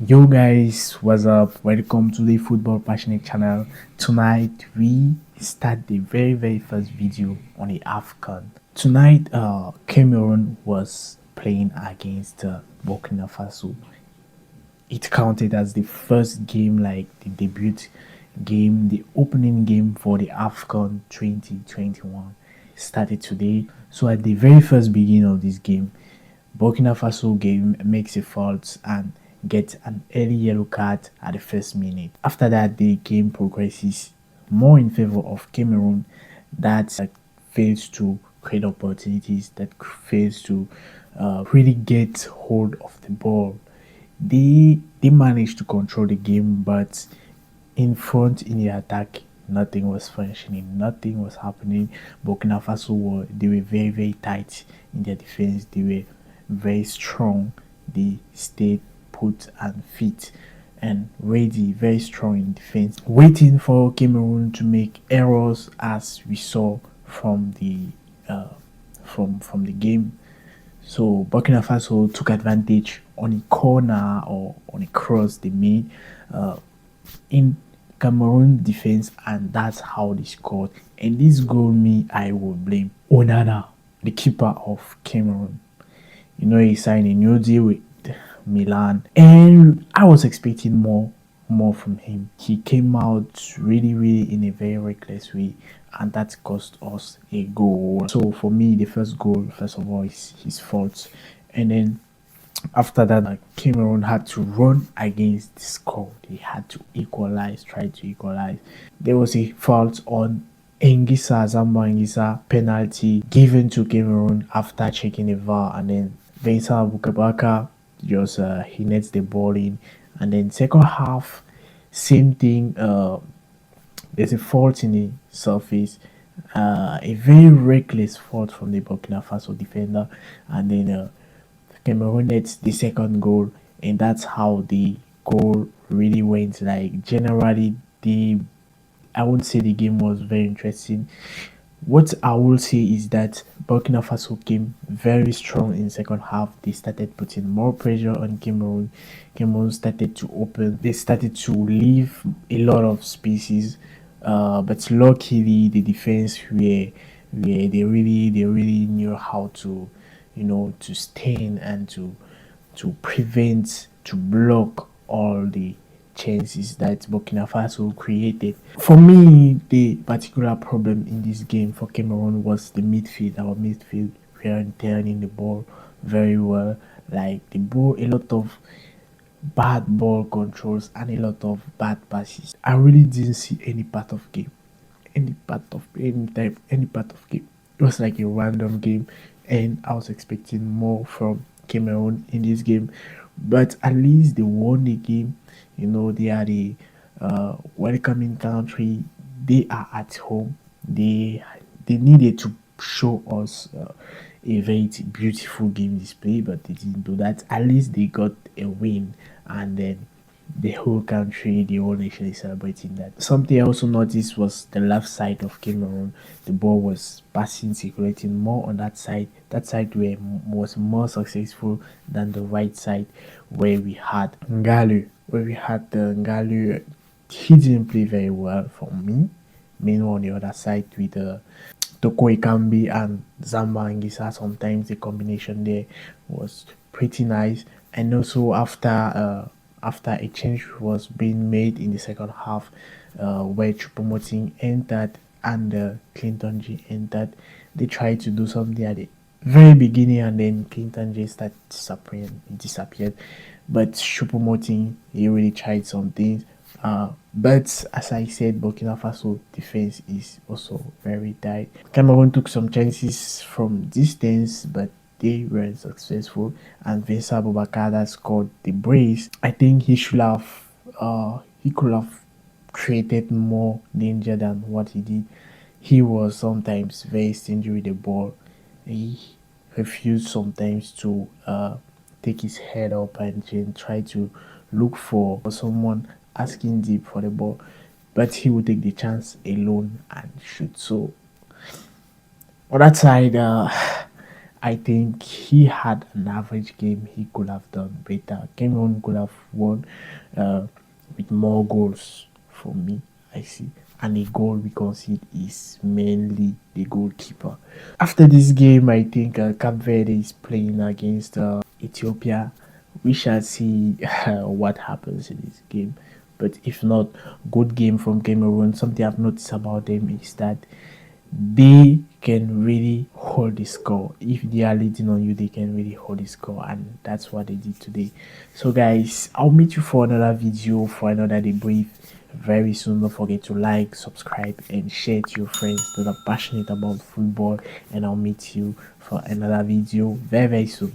Yo guys, what's up? Welcome to the Football Passionate channel. Tonight we start the very first video on the AFCON. Tonight, Cameroon was playing against Burkina Faso. It counted as the first game, like the debut game, the opening game for the AFCON 2021. Started today. So at the very first beginning of this game, Burkina Faso game makes a fault and gets an early yellow card at the first minute. After that, the game progresses more in favor of Cameroon that fails to create opportunities, that fails to really get hold of the ball. They managed to control the game, but in front in the attack, nothing was functioning, nothing was happening. Burkina Faso they were very tight in their defense. They were very strong. They stayed put and fit and ready, very strong in defense, waiting for Cameroon to make errors, as we saw from the from the game. So Burkina Faso took advantage on a corner or on a cross they made in Cameroon defense, and that's how they scored. And this goal, me, I will blame Onana, the keeper of Cameroon. You know, he signed a new deal with Milan, and I was expecting more from him. He came out really in a very reckless way, and that cost us a goal. So for me, the first goal, first of all, is his fault, and then after that, Cameroon had to run against the score. They had to equalize, try to equalize. There was a fault on Zamba Engisa, penalty given to Cameroon after checking the VAR, and then Vincent Bukabaka just he nets the ball in, and then second half, same thing. There's a fault in the surface, a very reckless fault from the Burkina Faso defender, and then Cameroon nets the second goal, and that's how the goal really went. Like generally, the I would say the game was very interesting. What I will say is that Burkina Faso came very strong in second half. They started putting more pressure on Cameroon. Cameroon started to open. They started to leave a lot of spaces. But luckily the defense were they really knew how to, to stand and to prevent, to block all the chances that Burkina Faso created. For me, the particular problem in this game for Cameroon was the midfield. Our midfield weren't turning the ball very well. Like the ball, a lot of bad ball controls and a lot of bad passes. I really didn't see any part of game, any part of game. It was like a random game, and I was expecting more from Cameroon in this game, but at least they won the game. You know, they are the welcoming country. They are at home. They needed to show us a very beautiful game display, but they didn't do that. At least they got a win, and then the whole country, the whole nation is celebrating that. Something I also noticed was the left side of Cameroon. The ball was passing, circulating more on that side. That side was more successful than the right side, where we had Ngalu. Where we had the Ngalu, he didn't play very well for me. Meanwhile, on the other side with Toko Ekambi and Zamba Angisa, sometimes the combination there was pretty nice. And also after a change was being made in the second half, where Chupomoting entered and Clinton G entered, they tried to do something at the very beginning, and then Clinton J started disappeared. But Chupomoting, he really tried some things. But as I said, Burkina Faso defense is also very tight. Cameroon took some chances from distance, but they weren't successful. And Vincent Bobakada scored the brace. I think he could have created more danger than what he did. He was sometimes very stingy with the ball. He refused sometimes to take his head up and try to look for someone asking deep for the ball, but he would take the chance alone and shoot. So on that side, I think he had an average game. He could have done better. Cameroon could have won uh, with more goals for me, I see. And a goal we concede is mainly the goalkeeper. After this game, I think Cape Verde is playing against Ethiopia. We shall see what happens in this game. But if not, good game from Cameroon. Something I've noticed about them is that they can really hold the score. If they are leading on you, they can really hold the score, and that's what they did today. So guys, I'll meet you for another video, for another debrief very soon. Don't forget to like, subscribe, and share to your friends that are passionate about football, and I'll meet you for another video very soon.